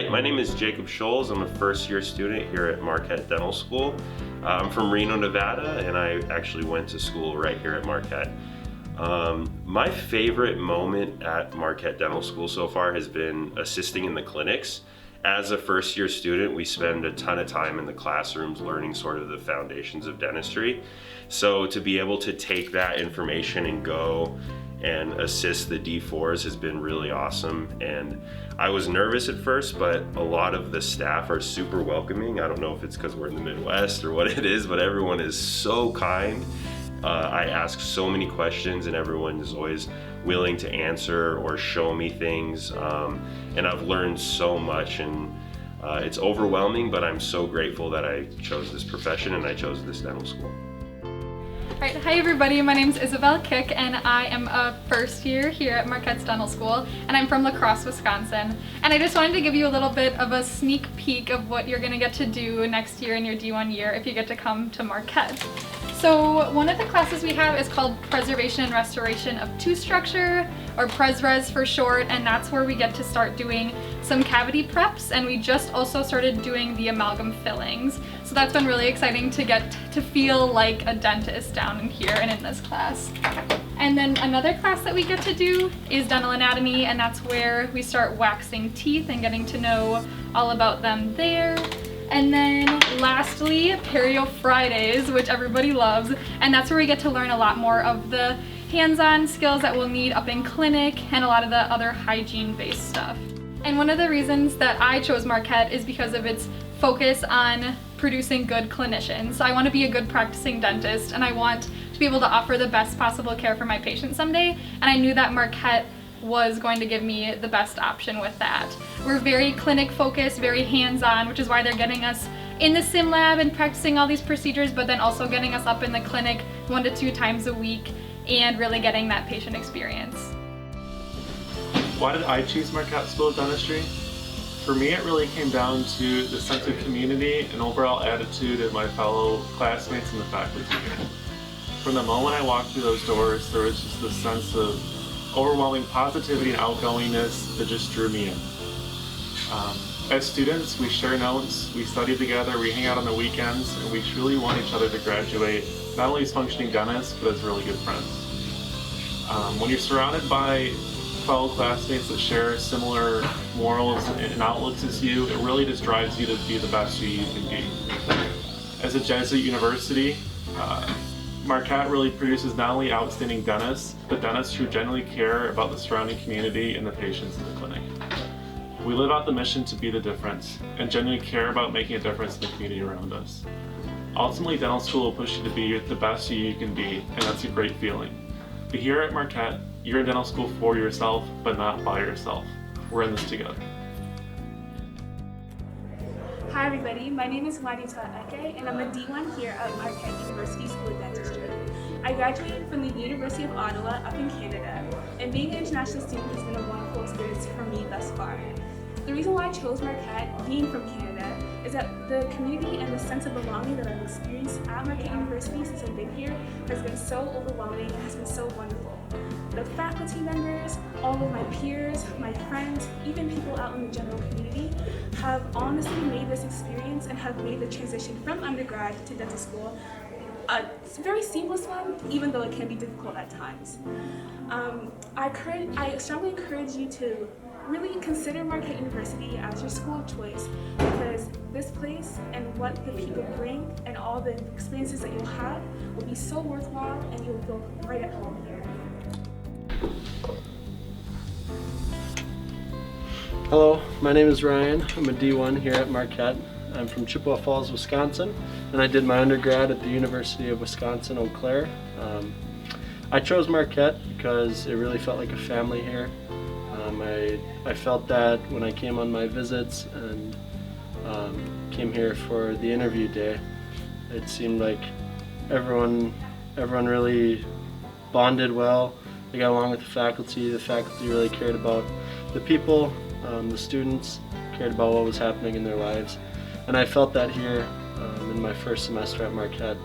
my name is Jacob Scholes. I'm a first-year student here at Marquette Dental School. I'm from Reno, Nevada, and I actually went to school right here at Marquette. My favorite moment at Marquette Dental School so far has been assisting in the clinics. As a first-year student, we spend a ton of time in the classrooms learning sort of the foundations of dentistry. So to be able to take that information and go and assist the D4s has been really awesome. And I was nervous at first, but a lot of the staff are super welcoming. I don't know if it's because we're in the Midwest or what it is, but everyone is so kind. I ask so many questions and everyone is always willing to answer or show me things. And I've learned so much, and it's overwhelming, but I'm so grateful that I chose this profession and I chose this dental school. Alright, hi everybody, my name is Isabel Kick and I am a first year here at Marquette's Dental School, and I'm from La Crosse, Wisconsin. And I just wanted to give you a little bit of a sneak peek of what you're going to get to do next year in your D1 year if you get to come to Marquette. So one of the classes we have is called Preservation and Restoration of Tooth Structure, or PresRes for short, and that's where we get to start doing some cavity preps, and we just also started doing the amalgam fillings. So that's been really exciting to get to feel like a dentist down in here and in this class. And then another class that we get to do is dental anatomy, and that's where we start waxing teeth and getting to know all about them there. And then lastly, Perio Fridays, which everybody loves, and that's where we get to learn a lot more of the hands-on skills that we'll need up in clinic and a lot of the other hygiene-based stuff. And one of the reasons that I chose Marquette is because of its focus on producing good clinicians. I want to be a good practicing dentist, and I want to be able to offer the best possible care for my patients someday, and I knew that Marquette was going to give me the best option with that. We're very clinic focused, very hands-on, which is why they're getting us in the sim lab and practicing all these procedures, but then also getting us up in the clinic 1 to 2 times a week and really getting that patient experience. Why did I choose Marquette School of Dentistry? For me, it really came down to the sense of community and overall attitude of my fellow classmates and the faculty here. From the moment I walked through those doors, there was just this sense of overwhelming positivity and outgoingness that just drew me in. As students, we share notes, we study together, we hang out on the weekends, and we truly want each other to graduate not only as functioning dentists, but as really good friends. When you're surrounded by fellow classmates that share similar morals and outlooks as you, it really just drives you to be the best you can be. As a Jesuit university, Marquette really produces not only outstanding dentists, but dentists who genuinely care about the surrounding community and the patients in the clinic. We live out the mission to be the difference and genuinely care about making a difference in the community around us. Ultimately, dental school will push you to be the best you can be, and that's a great feeling. But here at Marquette, you're in dental school for yourself, but not by yourself. We're in this together. Hi everybody, my name is Juanita Eke, and I'm a D1 here at Marquette University School of Dentistry. I graduated from the University of Ottawa up in Canada, and being an international student has been a wonderful experience for me thus far. The reason why I chose Marquette, being from Canada, is that the community and the sense of belonging that I've experienced at Marquette University since I've been here has been so overwhelming and has been so wonderful. The faculty members, all of my peers, my friends, even people out in the general community have honestly made this experience and have made the transition from undergrad to dental school a very seamless one, even though it can be difficult at times. I strongly encourage you to really consider Marquette University as your school of choice, because this place and what the people bring and all the experiences that you'll have will be so worthwhile, and you'll feel right at home here. Hello, my name is Ryan. I'm a D1 here at Marquette. I'm from Chippewa Falls, Wisconsin, and I did my undergrad at the University of Wisconsin-Eau Claire. I chose Marquette because it really felt like a family here. I felt that when I came on my visits and came here for the interview day. It seemed like everyone really bonded well. They got along with the faculty. The faculty really cared about the people. The students cared about what was happening in their lives. And I felt that here in my first semester at Marquette.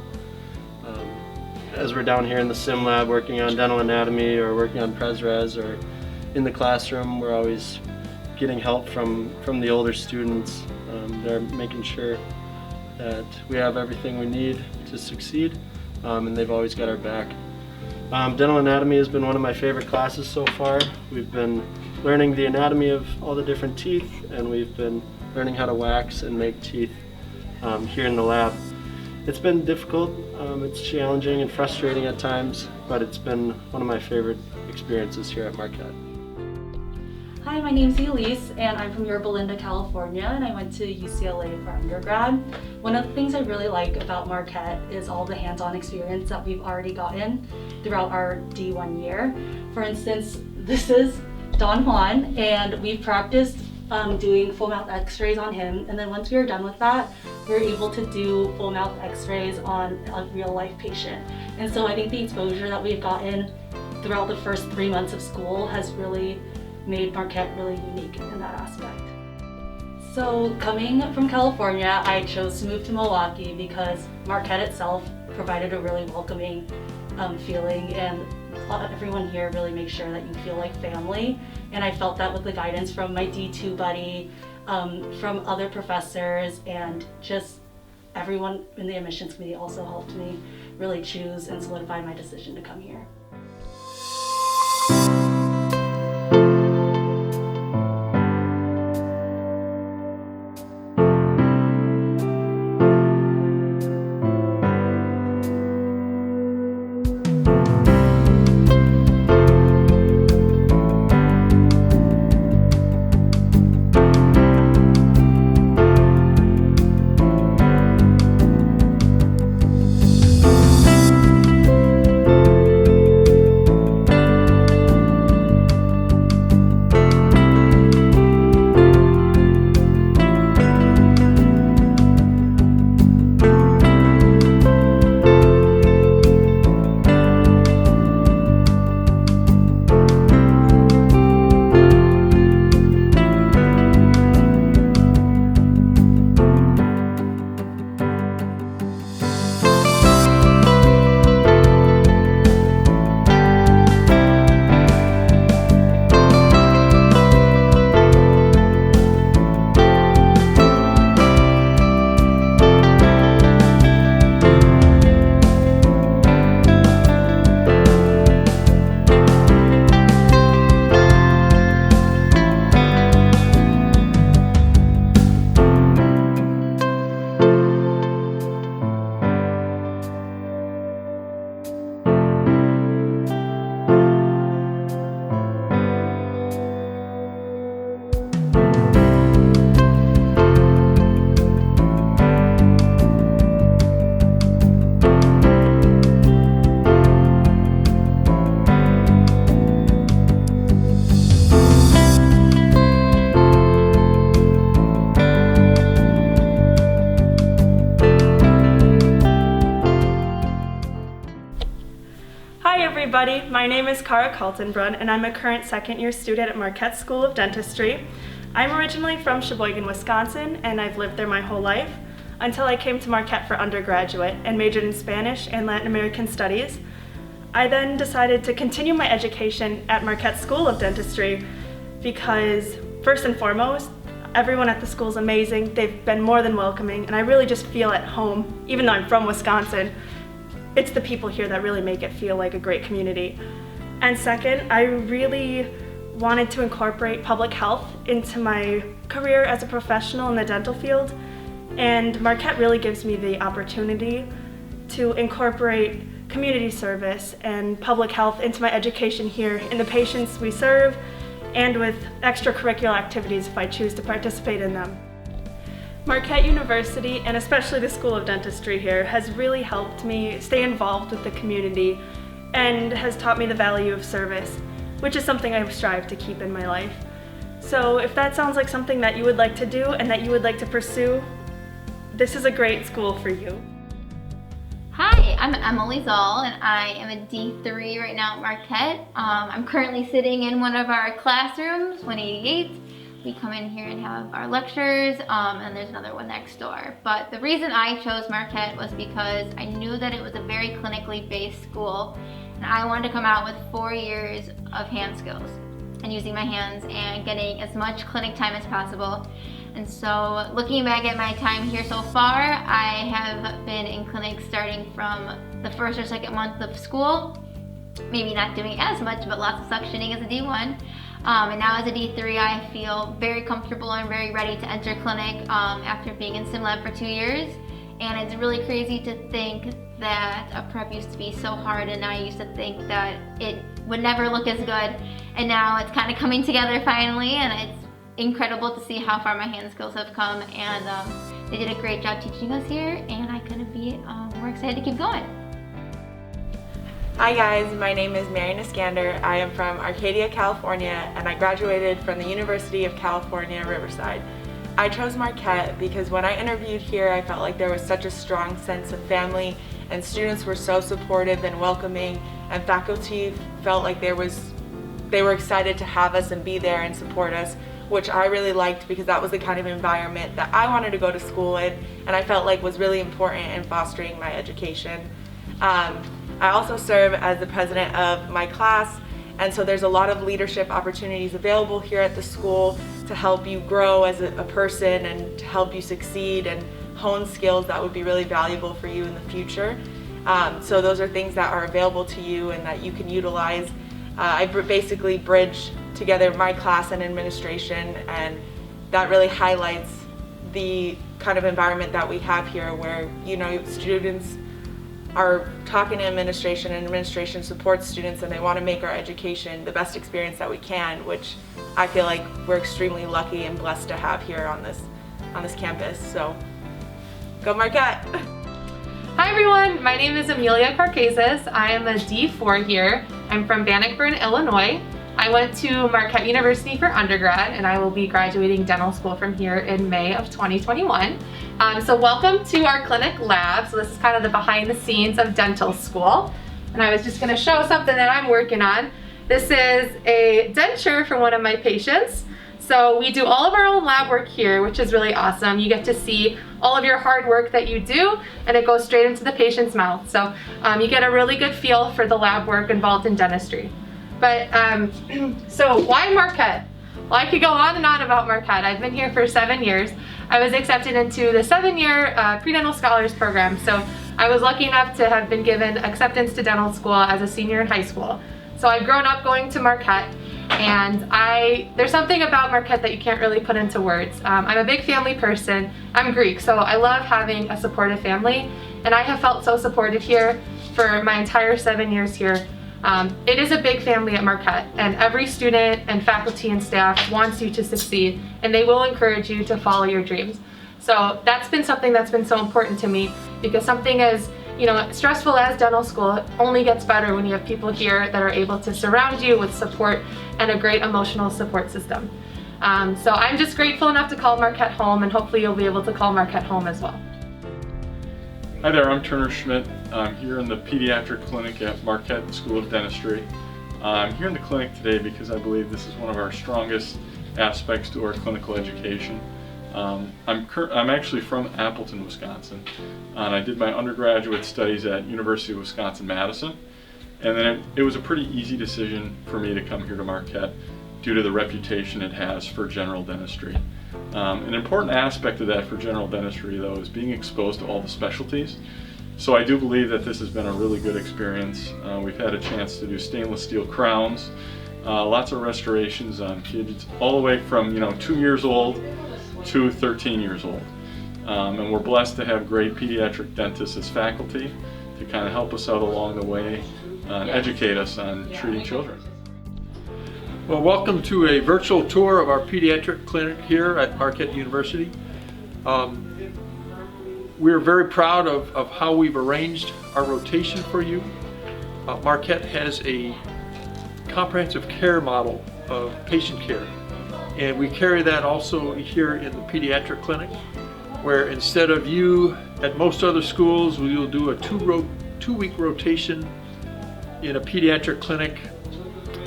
As we're down here in the sim lab working on dental anatomy or working on PresRes or in the classroom, we're always getting help from the older students. They're making sure that we have everything we need to succeed, and they've always got our back. Dental anatomy has been one of my favorite classes so far. We've been learning the anatomy of all the different teeth, and we've been learning how to wax and make teeth here in the lab. It's been difficult, it's challenging and frustrating at times, but it's been one of my favorite experiences here at Marquette. Hi, my name's Elise, and I'm from Yorba Linda, California, and I went to UCLA for undergrad. One of the things I really like about Marquette is all the hands-on experience that we've already gotten throughout our D1 year. For instance, this is Don Juan, and we practiced doing full mouth x-rays on him, and then once we were done with that, we were able to do full mouth x-rays on a real life patient. And so I think the exposure that we've gotten throughout the first 3 months of school has really made Marquette really unique in that aspect. So coming from California, I chose to move to Milwaukee because Marquette itself provided a really welcoming feeling, and everyone here really makes sure that you feel like family. And I felt that with the guidance from my D2 buddy, from other professors, and just everyone in the admissions committee also helped me really choose and solidify my decision to come here. everybody. My name is Cara Kaltenbrunn, and I'm a current second-year student at Marquette School of Dentistry. I'm originally from Sheboygan, Wisconsin, and I've lived there my whole life until I came to Marquette for undergraduate and majored in Spanish and Latin American Studies. I then decided to continue my education at Marquette School of Dentistry because, first and foremost, everyone at the school is amazing. They've been more than welcoming, and I really just feel at home, even though I'm from Wisconsin. It's the people here that really make it feel like a great community. And second, I really wanted to incorporate public health into my career as a professional in the dental field, and Marquette really gives me the opportunity to incorporate community service and public health into my education here in the patients we serve and with extracurricular activities if I choose to participate in them. Marquette University, and especially the School of Dentistry here, has really helped me stay involved with the community and has taught me the value of service, which is something I strive to keep in my life. So if that sounds like something that you would like to do and that you would like to pursue, this is a great school for you. Hi, I'm Emily Zoll, and I am a D3 right now at Marquette. I'm currently sitting in one of our classrooms, 188. We come in here and have our lectures, and there's another one next door. But the reason I chose Marquette was because I knew that it was a very clinically based school, and I wanted to come out with 4 years of hand skills. and using my hands and getting as much clinic time as possible. And so looking back at my time here so far, I have been in clinic starting from the first or second month of school, maybe not doing as much, but lots of suctioning as a D1. And now as a D3, I feel very comfortable and very ready to enter clinic after being in sim lab for 2 years. And it's really crazy to think that a prep used to be so hard, and I used to think that it would never look as good. And now it's kind of coming together finally, and it's incredible to see how far my hand skills have come. And they did a great job teaching us here, and I couldn't be more excited to keep going. Hi guys, my name is Mary Niskander. I am from Arcadia, California, and I graduated from the University of California, Riverside. I chose Marquette because when I interviewed here, I felt like there was such a strong sense of family, and students were so supportive and welcoming, and faculty felt like they were excited to have us and be there and support us, which I really liked because that was the kind of environment that I wanted to go to school in, and I felt like was really important in fostering my education. I also serve as the president of my class, and so there's a lot of leadership opportunities available here at the school to help you grow as a person and to help you succeed and hone skills that would be really valuable for you in the future. So those are things that are available to you and that you can utilize. I basically bridge together my class and administration, and that really highlights the kind of environment that we have here where, you know, students are talking to administration and administration supports students, and they want to make our education the best experience that we can, which I feel like we're extremely lucky and blessed to have here on this campus. So go Marquette! Hi everyone, my name is Amelia Carcazes. I am a D4 here. I'm from Bannockburn, Illinois. I went to Marquette University for undergrad, and I will be graduating dental school from here in May of 2021. So welcome to our clinic lab. So this is kind of the behind the scenes of dental school. And I was just gonna show something that I'm working on. This is a denture for one of my patients. So we do all of our own lab work here, which is really awesome. You get to see all of your hard work that you do, and it goes straight into the patient's mouth. So you get a really good feel for the lab work involved in dentistry. But so why Marquette? Well, I could go on and on about Marquette. I've been here for 7 years. I was accepted into the 7-year pre-dental scholars program. So I was lucky enough to have been given acceptance to dental school as a senior in high school. So I've grown up going to Marquette, and there's something about Marquette that you can't really put into words. I'm a big family person. I'm Greek, so I love having a supportive family, and I have felt so supported here for my entire 7 years here. It is a big family at Marquette, and every student and faculty and staff wants you to succeed, and they will encourage you to follow your dreams. So that's been something that's been so important to me, because something as stressful as dental school only gets better when you have people here that are able to surround you with support and a great emotional support system. So I'm just grateful enough to call Marquette home, and hopefully you'll be able to call Marquette home as well. Hi there, I'm Turner Schmidt. I'm here in the pediatric clinic at Marquette School of Dentistry. I'm here in the clinic today because I believe this is one of our strongest aspects to our clinical education. I'm actually from Appleton, Wisconsin, and I did my undergraduate studies at University of Wisconsin-Madison, and then it was a pretty easy decision for me to come here to Marquette due to the reputation it has for general dentistry. An important aspect of that for general dentistry, though, is being exposed to all the specialties. So I do believe that this has been a really good experience. We've had a chance to do stainless steel crowns, lots of restorations on kids all the way from 2 years old to 13 years old. And we're blessed to have great pediatric dentists as faculty to kind of help us out along the way and educate us on treating children. Well, welcome to a virtual tour of our pediatric clinic here at Marquette University. We're very proud of how we've arranged our rotation for you. Marquette has a comprehensive care model of patient care, and we carry that also here in the pediatric clinic, where instead of you at most other schools, we will do a two-week rotation in a pediatric clinic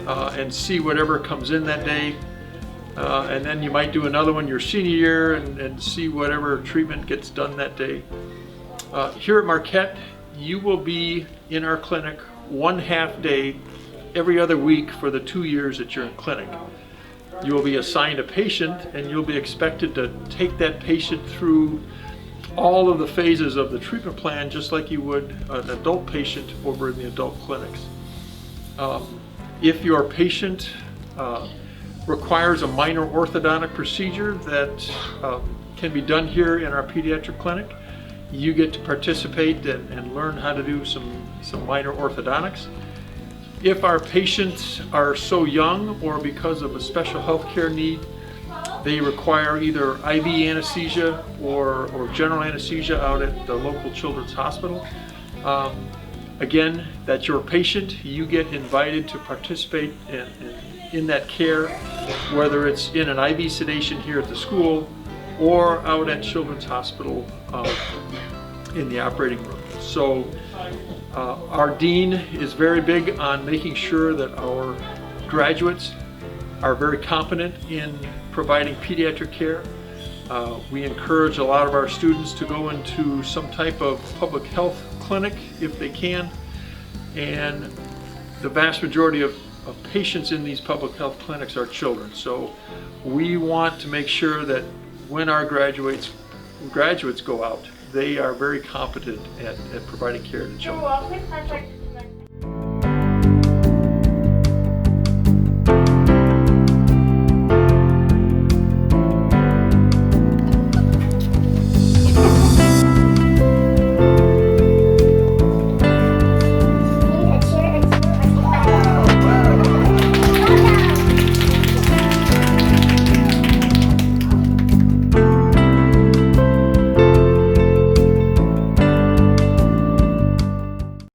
and see whatever comes in that day. And then you might do another one your senior year and see whatever treatment gets done that day. Here at Marquette, you will be in our clinic 1 half day every other week for the 2 years that you're in clinic. You will be assigned a patient, and you'll be expected to take that patient through all of the phases of the treatment plan, just like you would an adult patient over in the adult clinics. If your patient requires a minor orthodontic procedure that can be done here in our pediatric clinic, you get to participate and learn how to do some minor orthodontics. If our patients are so young or because of a special health care need, they require either IV anesthesia or general anesthesia out at the local children's hospital. Again, that's your patient. You get invited to participate in that care, whether it's in an IV sedation here at the school or out at Children's Hospital in the operating room. So our dean is very big on making sure that our graduates are very competent in providing pediatric care. We encourage a lot of our students to go into some type of public health clinic if they can, and the vast majority of patients in these public health clinics are children. So we want to make sure that when our graduates go out, they are very competent at providing care to children. You're welcome. Perfect.